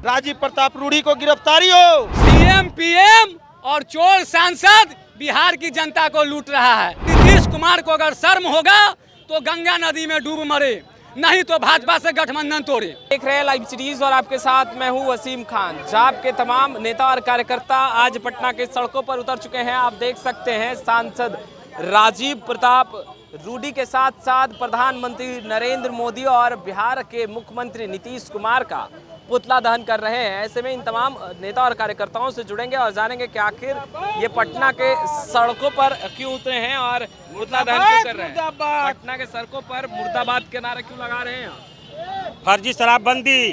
राजीव प्रताप रूढ़ी को गिरफ्तारी हो। सीएम पीएम और चोर सांसद बिहार की जनता को लूट रहा है। नीतीश कुमार को अगर शर्म होगा तो गंगा नदी में डूब मरे, नहीं तो भाजपा से गठबंधन तोड़े। देख रहे हैं लाइव सीरीज और आपके साथ मैं हूं वसीम खान। जाप के तमाम नेता और कार्यकर्ता आज पटना के सड़कों पर उतर चुके हैं। आप देख सकते हैं सांसद राजीव प्रताप रूढ़ी के साथ साथ प्रधानमंत्री नरेंद्र मोदी और बिहार के मुख्यमंत्री नीतीश कुमार का पुतला दहन कर रहे हैं। ऐसे में इन तमाम नेता और कार्यकर्ताओं से जुड़ेंगे और जानेंगे कि आखिर ये पटना के सड़कों पर क्यों उतरे हैं और पुतला दहन क्यों कर रहे हैं। पटना के सड़कों पर मुर्दाबाद के नारे क्यों लगा रहे हैं। फर्जी शराबबंदी,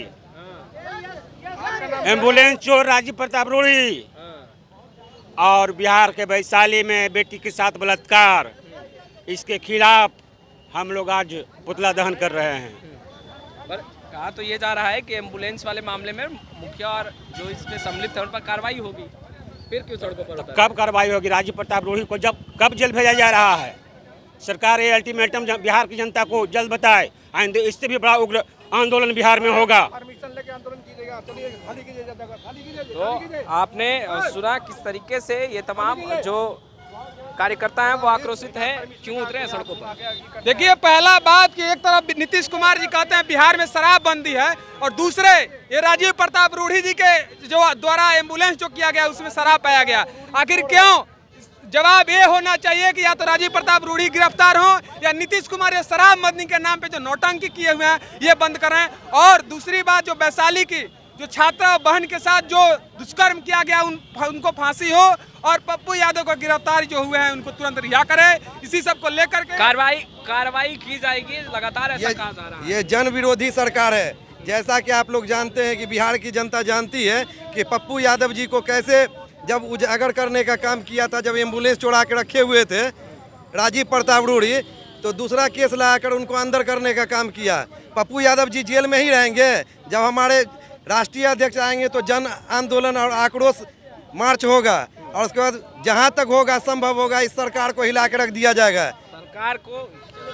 एम्बुलेंस चोर राजीव प्रताप रूढ़ी और बिहार के वैशाली में बेटी के साथ बलात्कार, इसके खिलाफ हम लोग आज पुतला दहन कर रहे हैं। पर कहा तो ये जा रहा है कि एम्बुलेंस वाले मामले में मुखिया और जो इसमें सम्मिलित है उन पर कार्रवाई होगी, फिर क्यों सड़कों पर उतरे? कब कार्रवाई होगी? राजीव प्रताप रूढ़ी को कब जेल भेजा जा रहा है? सरकार ये अल्टीमेटम बिहार की जनता को जल्द बताए, आइंदे इससे भी बड़ा उग्र आंदोलन बिहार में होगा। तो आपने सुना किस तरीके से ये तमाम जो कार्यकर्ता हैं वो आक्रोशित हैं, क्यों उतरे हैं सड़कों पर। देखिए, पहला बात कि एक तरफ नीतीश कुमार जी कहते हैं बिहार में शराबबंदी है और दूसरे ये राजीव प्रताप रूढ़ी जी के जो द्वारा एम्बुलेंस जो किया गया उसमें शराब पाया गया। आखिर क्यों? जवाब ये होना चाहिए कि या तो राजीव प्रताप रूढ़ी गिरफ्तार हो या नीतीश कुमार ये शराबबंदी के नाम पे जो नौटंकी किए हुए हैं ये बंद करें। और दूसरी बात, जो वैशाली की जो छात्रा बहन के साथ जो दुष्कर्म किया गया उनको फांसी हो और पप्पू यादव को गिरफ्तारी जो हुए हैं उनको तुरंत रिहा करें। इसी सब को लेकर के कार्रवाई की जाएगी। लगातार ऐसा कहा जा रहा है। ये जन विरोधी सरकार है। जैसा कि आप लोग जानते हैं कि बिहार की जनता जानती है कि पप्पू यादव जी को कैसे जब उजागर करने का काम किया था, जब एम्बुलेंस चुरा के रखे हुए थे राजीव प्रताप रूढ़ी, तो दूसरा केस लाकर उनको अंदर करने का काम किया। पप्पू यादव जी जेल में ही रहेंगे। जब हमारे राष्ट्रीय अध्यक्ष आएंगे तो जन आंदोलन और आक्रोश मार्च होगा और उसके बाद जहां तक होगा संभव होगा इस सरकार को हिला के रख दिया जाएगा। सरकार को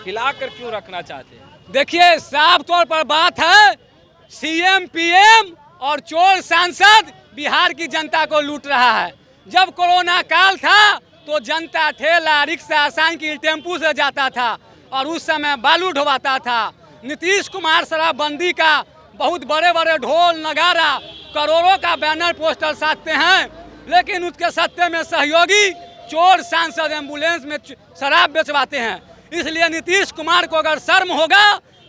हिलाकर क्यों रखना चाहते हैं? देखिए, साफ तौर पर बात है, सीएम पीएम और चोर सांसद बिहार की जनता को लूट रहा है। जब कोरोना काल था तो जनता ठेला रिक्शा साइकिल टेम्पू से जाता था और उस समय बालू ढोवाता था। नीतीश कुमार शराबबंदी का बहुत बड़े बड़े ढोल नगारा करोड़ों का बैनर पोस्टर साधते हैं, लेकिन उसके सत्ते में सहयोगी चोर सांसद एम्बुलेंस में शराब बेचवाते हैं। इसलिए नीतीश कुमार को अगर शर्म होगा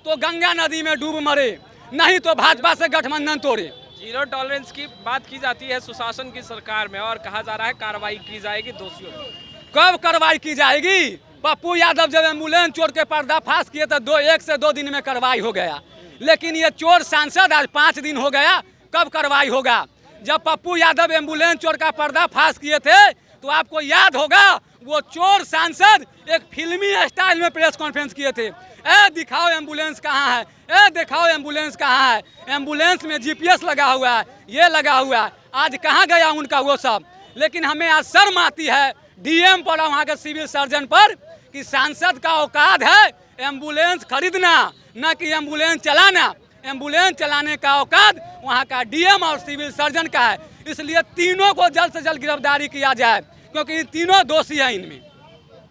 तो गंगा नदी में डूब मरे, नहीं तो भाजपा से गठबंधन तोड़े। जीरो टॉलरेंस की बात की जाती है सुशासन की सरकार में और कहा जा रहा है कार्रवाई की जाएगी दोषियों पर। कब कार्रवाई की जाएगी? पप्पू यादव जब एम्बुलेंस चोर के पर्दाफाश किए तो 1 से 2 दिन में कार्रवाई हो गया, लेकिन ये चोर सांसद आज 5 दिन हो गया। कब कार्रवाई होगा? जब पप्पू यादव एम्बुलेंस चोर का पर्दाफाश किए थे तो आपको याद होगा वो चोर सांसद एक फिल्मी स्टाइल में प्रेस कॉन्फ्रेंस किए थे। ए दिखाओ एम्बुलेंस कहाँ है, ए दिखाओ एम्बुलेंस कहाँ है। एम्बुलेंस में जीपीएस लगा हुआ है, ये लगा हुआ है। आज कहाँ गया उनका वो सब? लेकिन हमें आज शर्म आती है डीएम पर और वहाँ के सिविल सर्जन पर कि सांसद का औकात है एम्बुलेंस खरीदना, न कि एम्बुलेंस चलाना। एम्बुलेंस चलाने का औकात वहाँ का डीएम और सिविल सर्जन का है। इसलिए तीनों को जल्द से जल्द गिरफ्तारी किया जाए, क्योंकि इन तीनों दोषी हैं इनमें।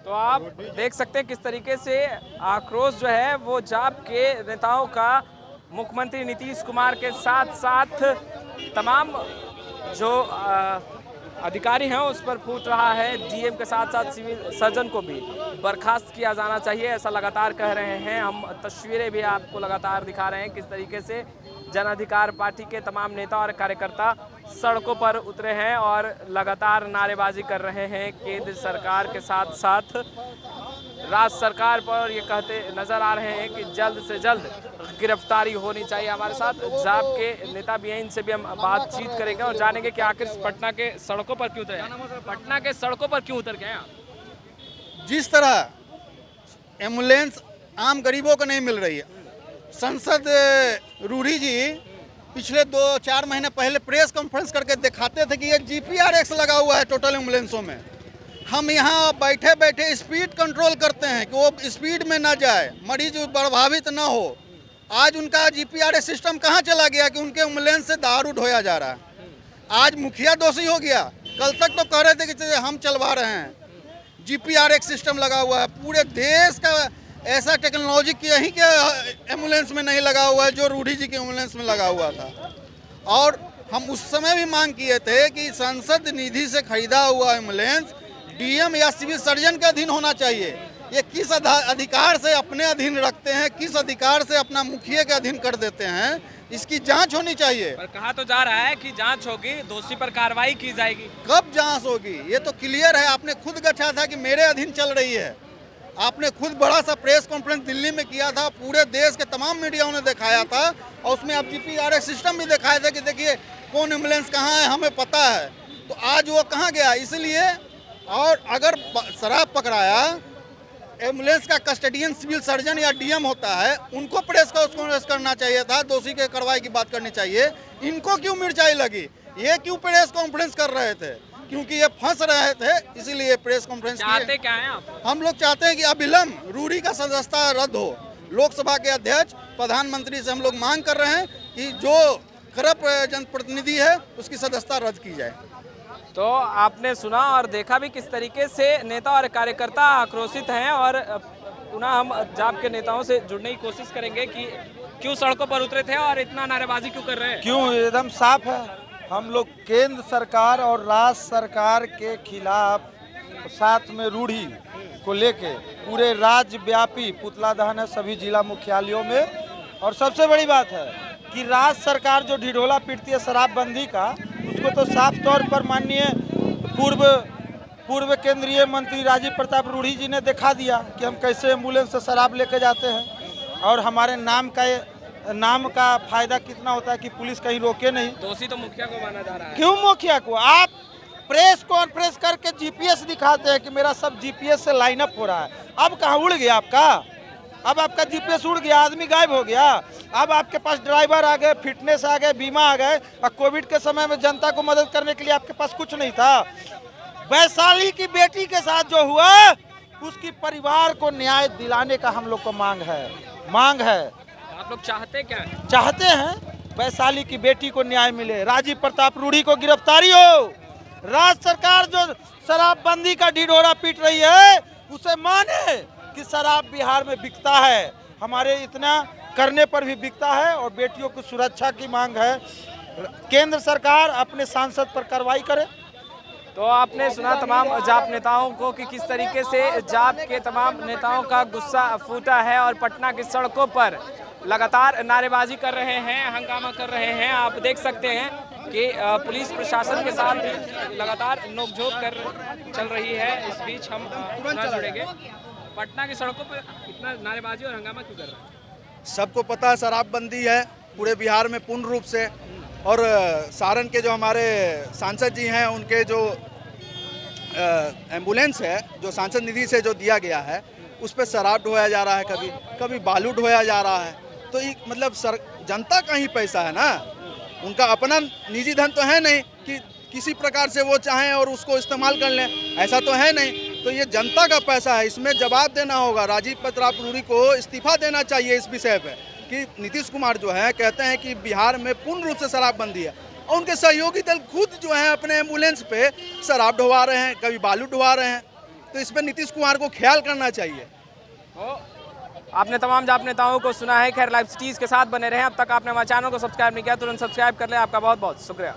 तो आप देख सकते हैं किस तरीके से आक्रोश जो है वो जाप के नेताओं का मुख्यमंत्री नीतीश कुमार के साथ साथ तमाम जो अधिकारी हैं उस पर फूट रहा है। डीएम के साथ साथ सिविल सर्जन को भी बर्खास्त किया जाना चाहिए, ऐसा लगातार कह रहे हैं। हम तस्वीरें भी आपको लगातार दिखा रहे हैं किस तरीके से जन अधिकार पार्टी के तमाम नेता और कार्यकर्ता सड़कों पर उतरे हैं और लगातार नारेबाजी कर रहे हैं। केंद्र सरकार के साथ साथ राज्य सरकार पर ये कहते नजर आ रहे हैं कि जल्द से जल्द गिरफ्तारी होनी चाहिए। हमारे साथ जाप के नेता भी हैं, इनसे भी हम बातचीत करेंगे और जानेंगे कि आखिर पटना के सड़कों पर क्यों उतरे हैं। पटना के सड़कों पर क्यों उतर गए? जिस तरह एम्बुलेंस आम गरीबों को नहीं मिल रही है, सांसद रूढ़ी जी पिछले 2-4 महीने पहले प्रेस कॉन्फ्रेंस करके दिखाते थे कि ये GPRS लगा हुआ है टोटल एम्बुलेंसों में। हम यहाँ बैठे बैठे स्पीड कंट्रोल करते हैं कि वो स्पीड में ना जाए, मरीज प्रभावित ना हो। आज उनका जीपीआरएस सिस्टम कहाँ चला गया कि उनके एम्बुलेंस से दारू ढोया जा रहा है। आज मुखिया दोषी हो गया। कल तक तो कह रहे थे कि हम चलवा रहे हैं, जीपीआरएस सिस्टम लगा हुआ है। पूरे देश का ऐसा टेक्नोलॉजी कि यहीं के एम्बुलेंस में नहीं लगा हुआ है जो रूढ़ी जी के एम्बुलेंस में लगा हुआ था। और हम उस समय भी मांग किए थे कि सांसद निधि से खरीदा हुआ एम्बुलेंस डीएम या सिविल सर्जन के अधीन होना चाहिए। ये किस अधिकार से अपने अधीन रखते हैं, किस अधिकार से अपना मुखिया के अधीन कर देते हैं, इसकी जांच होनी चाहिए। पर कहा तो जा रहा है कि जांच होगी, दोषी पर कार्रवाई की जाएगी। कब जांच होगी ये तो क्लियर है। आपने खुद गठा था कि मेरे अधीन चल रही है। आपने खुद बड़ा सा प्रेस कॉन्फ्रेंस दिल्ली में किया था, पूरे देश के तमाम मीडियाओं ने दिखाया था और उसमें आप जीपीआरएस सिस्टम भी दिखाए थे कि देखिए कौन एम्बुलेंस कहाँ है, हमें पता है। तो आज वो कहाँ गया? इसलिए और अगर शराब पकड़ाया, एम्बुलेंस का कस्टडियन सिविल सर्जन या डीएम होता है, उनको प्रेस कॉन्फ्रेंस करना चाहिए था, दोषी के कार्रवाई की बात करनी चाहिए। इनको क्यों मिर्चाई लगी? ये क्यों प्रेस कॉन्फ्रेंस कर रहे थे? क्योंकि ये फंस रहे थे, इसीलिए प्रेस कॉन्फ्रेंस चाहते क्या है आप? हम लोग चाहते हैं कि अविलंब रूढ़ी का सदस्यता रद्द हो। लोकसभा के अध्यक्ष, प्रधानमंत्री से हम लोग मांग कर रहे हैं कि जो करप्ट जनप्रतिनिधि है उसकी सदस्यता रद्द की जाए। तो आपने सुना और देखा भी किस तरीके से नेता और कार्यकर्ता आक्रोशित हैं। और पुनः हम जाप के नेताओं से जुड़ने की कोशिश करेंगे कि क्यों सड़कों पर उतरे थे और इतना नारेबाजी क्यों कर रहे हैं। क्यों? एकदम साफ है, हम लोग केंद्र सरकार और राज्य सरकार के खिलाफ, साथ में रूढ़ी को लेके पूरे राज्य व्यापी पुतला दहन है सभी जिला मुख्यालयों में। और सबसे बड़ी बात है कि राज्य सरकार जो ढिढोला पीटती है शराबबंदी का, उसको तो साफ तौर पर माननीय पूर्व केंद्रीय मंत्री राजीव प्रताप रूढ़ी जी ने दिखा दिया कि हम कैसे एम्बुलेंस से शराब लेके जाते हैं और हमारे नाम का फायदा कितना होता है कि पुलिस कहीं रोके नहीं। दोषी तो मुखिया को माना जा रहा है। क्यों मुखिया को? आप प्रेस कॉन्फ्रेंस करके जीपीएस दिखाते हैं कि मेरा सब जीपीएस से लाइनअप हो रहा है। अब कहाँ उड़ गया आपका? अब आपका जीपीएस उड़ गया, आदमी गायब हो गया। अब आपके पास ड्राइवर आ गए, फिटनेस आ गए, बीमा आ गए। और कोविड के समय में जनता को मदद करने के लिए आपके पास कुछ नहीं था। वैशाली की बेटी के साथ जो हुआ, उसकी परिवार को न्याय दिलाने का हम लोग को मांग है। आप लोग चाहते क्या है? चाहते हैं वैशाली की बेटी को न्याय मिले, राजीव प्रताप रूढ़ी को गिरफ्तारी हो, राज्य सरकार जो शराबबंदी का ढिढोरा पीट रही है उसे माने कि शराब बिहार में बिकता है, हमारे इतना करने पर भी बिकता है और बेटियों की सुरक्षा की मांग है। केंद्र सरकार अपने सांसद पर कार्रवाई करे। तो आपने सुना तमाम जाप नेताओं को कि किस तरीके से जाप के तमाम नेताओं का गुस्सा फूटा है और पटना की सड़कों पर लगातार नारेबाजी कर रहे हैं, हंगामा कर रहे हैं। आप देख सकते हैं कि पुलिस प्रशासन के साथ भी लगातार नोकझोंक कर चल रही है। इस बीच हम जुड़ेंगे। पटना की सड़कों पर इतना नारेबाजी और हंगामा क्यों कर रहे हैं? सबको पता है शराबबंदी है पूरे बिहार में पूर्ण रूप से। और सारण के जो हमारे सांसद जी हैं, उनके जो एम्बुलेंस है जो सांसद निधि से जो दिया गया है, उस पर शराब ढोया जा रहा है, कभी बालू ढोया जा रहा है। तो एक मतलब जनता का ही पैसा है ना, उनका अपना निजी धन तो है नहीं कि किसी प्रकार से वो चाहें और उसको इस्तेमाल कर लें, ऐसा तो है नहीं। तो ये जनता का पैसा है, इसमें जवाब देना होगा। राजीव प्रताप रूढ़ी को इस्तीफा देना चाहिए इस विषय पे कि नीतीश कुमार जो है कहते हैं कि बिहार में पूर्ण रूप से शराबबंदी है और उनके सहयोगी दल खुद जो है अपने एम्बुलेंस पे शराब ढुआ रहे हैं, कभी बालू ढुआ रहे हैं। तो इस पर नीतीश कुमार को ख्याल करना चाहिए। आपने तमाम जाप नेताओं को सुना है। खैर, लाइव सिटीज के साथ बने रहें। अब तक आपने हमारे चैनल को सब्सक्राइब नहीं किया, तुरंत सब्सक्राइब कर लें। आपका बहुत बहुत शुक्रिया।